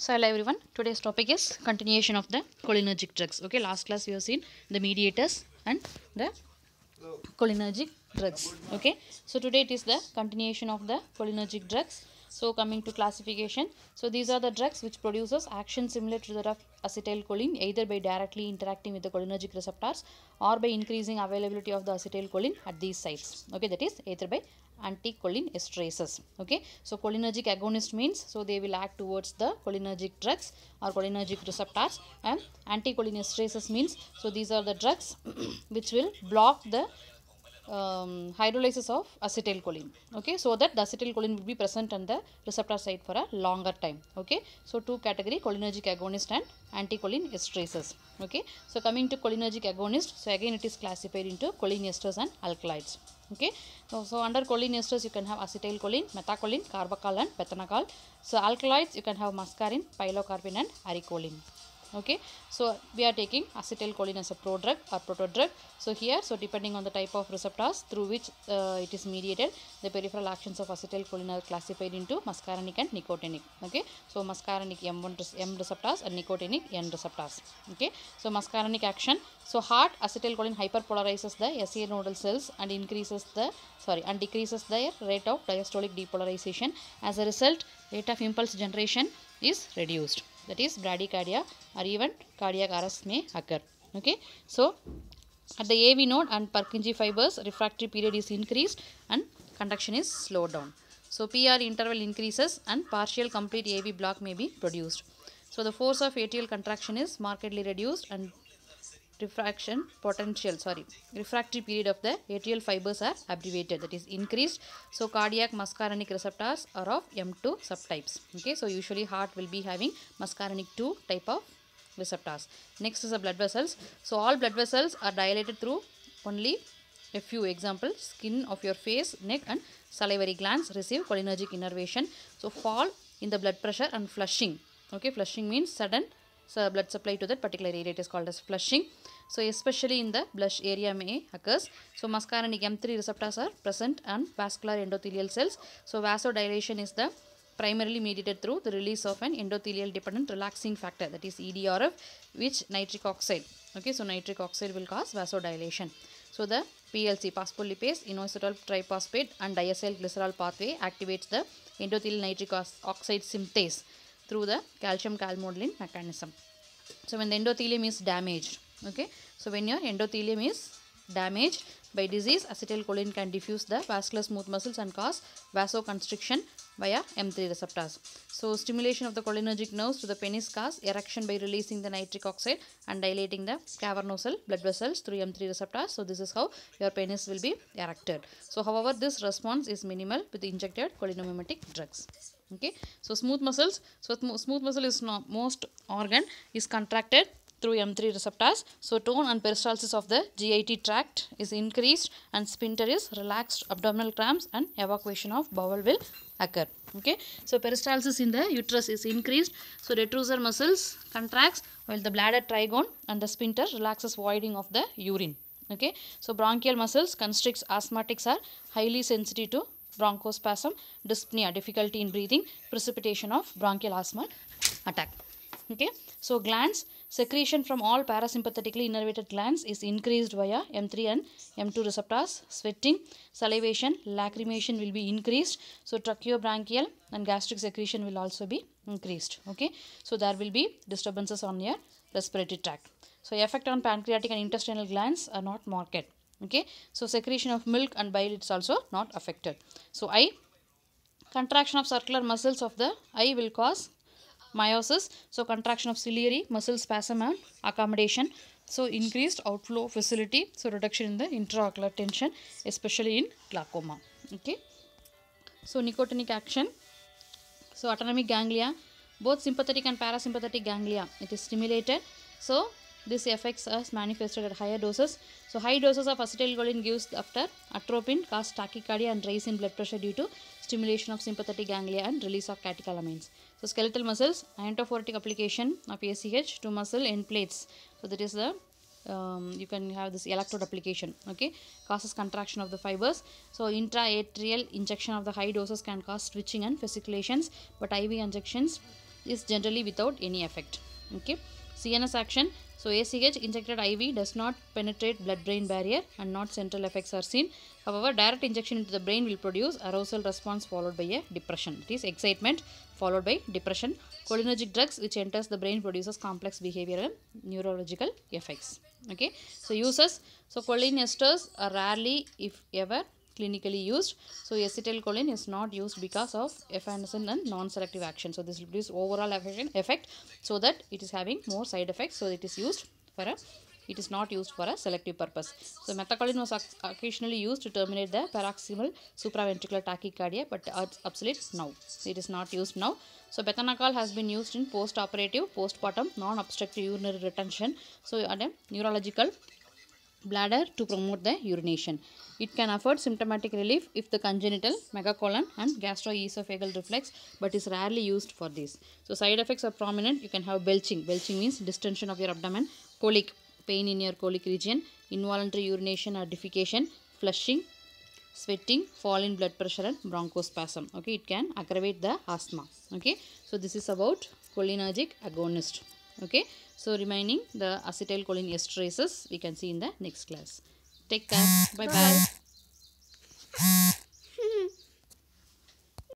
So hello everyone, today's topic is continuation of the cholinergic drugs. Okay, last class we have seen the mediators and the cholinergic drugs. Okay, so today it is the continuation of the cholinergic drugs. So coming to classification, so these are the drugs which produces action similar to that of acetylcholine either by directly interacting with the cholinergic receptors or by increasing availability of the acetylcholine at these sites. Okay, that is either by anticholinesterases. Okay, so cholinergic agonist means so they will act towards the cholinergic drugs or cholinergic receptors, and anticholinesterases means so these are the drugs which will block the hydrolysis of acetylcholine. Okay, so that the acetylcholine will be present on the receptor site for a longer time. Okay, so two category, cholinergic agonist and anticholinesterases. Okay, so coming to cholinergic agonist, so again it is classified into choline esters and alkaloids. Okay, so under choline esters you can have acetylcholine, methacholine, carbachol and methanacol. So alkaloids you can have muscarine, pilocarpine and aricoline. Okay, so we are taking acetylcholine as a prodrug or protodrug. So here, so depending on the type of receptors through which it is mediated, the peripheral actions of acetylcholine are classified into muscarinic and nicotinic. Okay, so muscarinic M receptors and nicotinic N receptors. Okay, so muscarinic action, so hard acetylcholine hyperpolarizes the SA nodal cells and decreases their rate of diastolic depolarization. As a result, rate of impulse generation is reduced, that is bradycardia or even cardiac arrest may occur. Okay, so at the AV node and Purkinje fibers, refractory period is increased and conduction is slowed down. So PR interval increases and partial complete AV block may be produced. So the force of atrial contraction is markedly reduced and refractory period of the atrial fibers are abbreviated, that is increased. So cardiac muscarinic receptors are of M2 subtypes. Okay, so usually heart will be having muscarinic 2 type of receptors. Next is the blood vessels. So all blood vessels are dilated through only a few. Examples, skin of your face, neck and salivary glands receive cholinergic innervation. So fall in the blood pressure and flushing. Okay, flushing means sudden blood supply to that particular area, it is called as flushing. So especially in the blush area may occurs. So muscarinic M3 receptors are present on vascular endothelial cells. So vasodilation is the primarily mediated through the release of an endothelial dependent relaxing factor, that is EDRF, which nitric oxide. Okay, so nitric oxide will cause vasodilation. So the PLC, phospholipase, inositol triphosphate and diacyl glycerol pathway activates the endothelial nitric oxide synthase through the calcium calmodulin mechanism. So when the endothelium is damaged, okay, so when your endothelium is damaged by disease, acetylcholine can diffuse the vascular smooth muscles and cause vasoconstriction via M3 receptors. So stimulation of the cholinergic nerves to the penis cause erection by releasing the nitric oxide and dilating the cavernosal blood vessels through M3 receptors. So this is how your penis will be erected. So however, this response is minimal with injected cholinomimetic drugs. Okay, so smooth muscles, so smooth muscle is most organ is contracted through M3 receptors. So tone and peristalsis of the GIT tract is increased and sphincter is relaxed, abdominal cramps and evacuation of bowel will occur. Okay, so peristalsis in the uterus is increased, so detrusor muscles contracts while the bladder trigone and the sphincter relaxes voiding of the urine. Okay, so bronchial muscles constricts. Asthmatics are highly sensitive to bronchospasm, dyspnea, difficulty in breathing, precipitation of bronchial asthma attack. Okay, so glands, secretion from all parasympathetically innervated glands is increased via M3 and M2 receptors. Sweating, salivation, lacrimation will be increased. So tracheobronchial and gastric secretion will also be increased. Okay, so there will be disturbances on your respiratory tract. So effect on pancreatic and intestinal glands are not marked. Okay, so secretion of milk and bile is also not affected. So eye, contraction of circular muscles of the eye will cause miosis. So contraction of ciliary muscle spasm and accommodation. So increased outflow facility. So reduction in the intraocular tension, especially in glaucoma. Okay, so nicotinic action. So autonomic ganglia, both sympathetic and parasympathetic ganglia, it is stimulated. So this affects us manifested at higher doses. So high doses of acetylcholine gives after atropine cause tachycardia and rise in blood pressure due to stimulation of sympathetic ganglia and release of catecholamines. So skeletal muscles, iontophoretic application of ACH to muscle end plates. So that is the you can have this electrode application. Okay, causes contraction of the fibers. So intraatrial injection of the high doses can cause twitching and fasciculations, but IV injections is generally without any effect. Okay. CNS action. So ACH injected IV does not penetrate blood-brain barrier and not central effects are seen. However, direct injection into the brain will produce arousal response followed by a depression. It is excitement followed by depression. Cholinergic drugs which enters the brain produces complex behavioral neurological effects. Okay. So uses. So choline esters are rarely, if ever, clinically used. So acetylcholine is not used because of evanescent and non-selective action. So this will produce overall effect, so that it is having more side effects. So it is used for a, it is not used for a selective purpose. So methacholine was occasionally used to terminate the paroxysmal supraventricular tachycardia, but it's obsolete now. It is not used now. So bethanacol has been used in post-operative, postpartum, non-obstructive urinary retention. So at a neurological bladder to promote the urination. It can afford symptomatic relief if the congenital megacolon and gastroesophageal reflex, but is rarely used for this. So side effects are prominent. You can have belching. Belching means distension of your abdomen, colic, pain in your colic region, involuntary urination or defecation, flushing, sweating, fall in blood pressure and bronchospasm. Okay, it can aggravate the asthma. Okay, so this is about cholinergic agonist. Okay, so remaining the acetylcholine esterases we can see in the next class. Take care. Bye bye.